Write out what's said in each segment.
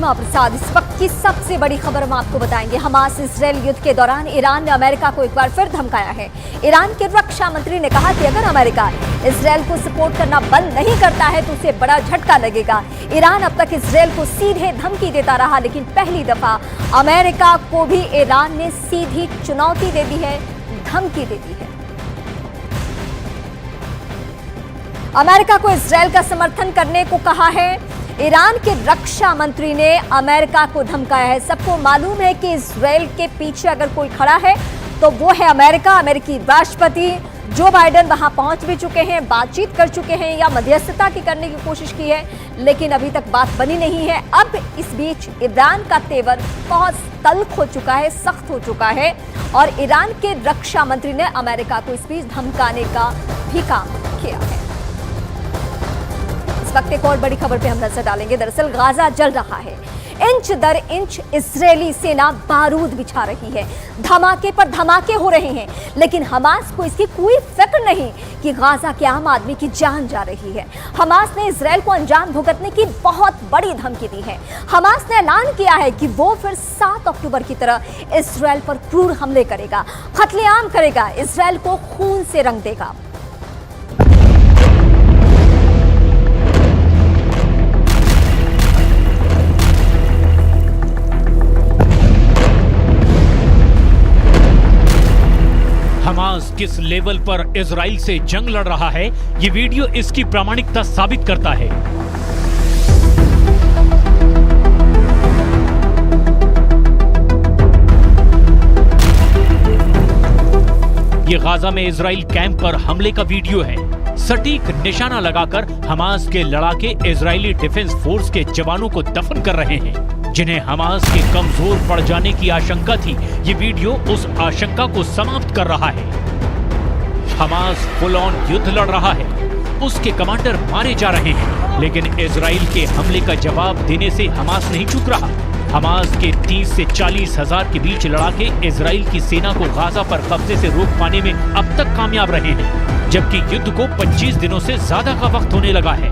गरिमा प्रसाद। इस वक्त की सबसे बड़ी खबर हम आपको बताएंगे। हमास इजरायल युद्ध के दौरान ईरान ने अमेरिका को एक बार फिर धमकाया है। ईरान के रक्षा मंत्री ने कहा कि अगर अमेरिका इजरायल को सपोर्ट करना बंद नहीं करता है तो उसे बड़ा झटका लगेगा। ईरान अब तक इजरायल को सीधे धमकी देता रहा, लेकिन पहली दफा अमेरिका को भी ईरान ने सीधी चुनौती दे दी है, धमकी दे दी है। अमेरिका को इजरायल का समर्थन करने को कहा है। ईरान के रक्षा मंत्री ने अमेरिका को धमकाया है। सबको मालूम है कि इजरायल के पीछे अगर कोई खड़ा है तो वो है अमेरिका। अमेरिकी राष्ट्रपति जो बाइडेन वहां पहुंच भी चुके हैं, बातचीत कर चुके हैं या मध्यस्थता की करने की कोशिश की है, लेकिन अभी तक बात बनी नहीं है। अब इस बीच ईरान का तेवर बहुत तल्ख हो चुका है, सख्त हो चुका है और ईरान के रक्षा मंत्री ने अमेरिका को इस बीच धमकाने का भी काम किया है। इस वक्त एक और बड़ी खबर पे हम नजर डालेंगे। दरअसल गाजा जल रहा है, इंच दर इंच इजरायली सेना बारूद बिछा रही है, धमाके पर धमाके हो रहे हैं, लेकिन हमास को इसकी कोई फिक्र नहीं कि गाजा के आम आदमी की जान जा रही है। हमास ने इजरायल को अंजाम भुगतने की बहुत बड़ी धमकी दी है। हमास ने ऐलान किया है कि वो फिर 7 अक्टूबर की तरह इजरायल पर क्रूर हमले करेगा, कत्लेआम करेगा, इजरायल को खून से रंग देगा। हमास किस लेवल पर इजराइल से जंग लड़ रहा है, ये वीडियो इसकी प्रामाणिकता साबित करता है। ये गाजा में इजराइल कैंप पर हमले का वीडियो है। सटीक निशाना लगाकर हमास के लड़ाके इजरायली डिफेंस फोर्स के जवानों को दफन कर रहे हैं, जिन्हें हमास के कमजोर पड़ जाने की आशंका थी। ये वीडियो उस आशंका को समाप्त कर रहा है। हमास फुल ऑन युद्ध लड़ रहा है, उसके कमांडर मारे जा रहे हैं, लेकिन इजराइल के हमले का जवाब देने से हमास नहीं चूक रहा। हमास के 30 से 40 हजार के बीच लड़ाके इजराइल की सेना को गाजा पर कब्जे से रोक पाने में अब तक कामयाब रहे हैं, जबकि युद्ध को 25 दिनों से ज्यादा का वक्त होने लगा है।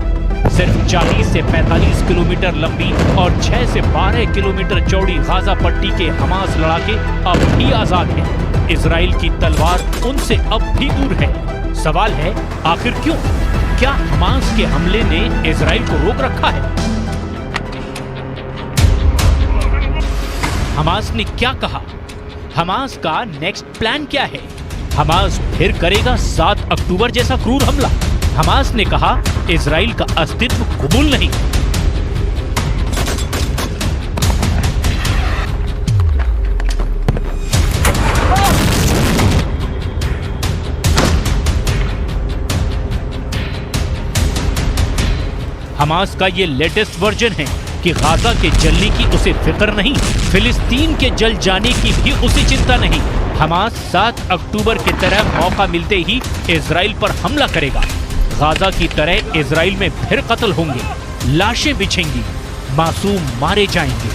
सिर्फ 40 से 45 किलोमीटर लंबी और 6 से 12 किलोमीटर चौड़ी गाजा पट्टी के हमास लड़ाके अब भी आजाद हैं। इजराइल की तलवार उनसे अब भी दूर है। सवाल है, आखिर क्यों? क्या हमास के हमले ने इजराइल को रोक रखा है? हमास ने क्या कहा? हमास का नेक्स्ट प्लान क्या है? हमास फिर करेगा 7 अक्टूबर जैसा क्रूर हमला? हमास ने कहा इजराइल का अस्तित्व कबूल नहीं। हमास का ये लेटेस्ट वर्जन है कि गाजा के जलने की उसे फिक्र नहीं, फिलिस्तीन के जल जाने की भी उसे चिंता नहीं। हमास 7 अक्टूबर की तरह मौका मिलते ही इजराइल पर हमला करेगा। गाजा की तरह इजराइल में फिर कत्ल होंगे, लाशें बिछेंगी, मासूम मारे जाएंगे।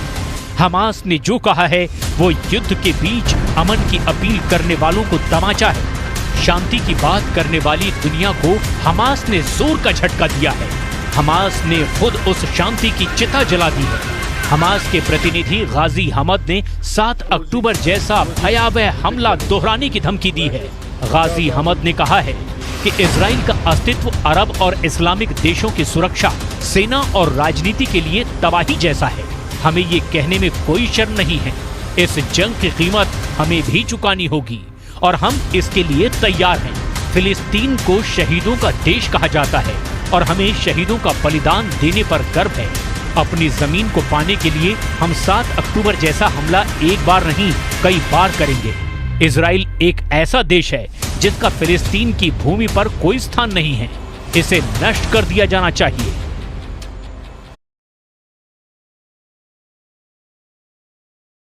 हमास ने जो कहा है वो युद्ध के बीच अमन की अपील करने वालों को तमाचा है। शांति की बात करने वाली दुनिया को हमास ने जोर का झटका दिया है। हमास ने खुद उस शांति की चिता जला दी है। हमास के प्रतिनिधि गाजी हमद ने 7 अक्टूबर जैसा भयावह हमला दोहराने की धमकी दी है। गाजी हमद ने कहा है कि इजराइल का अस्तित्व अरब और इस्लामिक देशों की सुरक्षा, सेना और राजनीति के लिए तबाही जैसा है। हमें ये कहने में कोई शर्म नहीं है। इस जंग की कीमत हमें भी चुकानी होगी और हम इसके लिए तैयार हैं। फिलिस्तीन को शहीदों का देश कहा जाता है और हमें शहीदों का बलिदान देने पर गर्व है। अपनी जमीन को पाने के लिए हम 7 अक्टूबर जैसा हमला एक बार नहीं, कई बार करेंगे। इजराइल एक ऐसा देश है जिसका फिलिस्तीन की भूमि पर कोई स्थान नहीं है। इसे नष्ट कर दिया जाना चाहिए।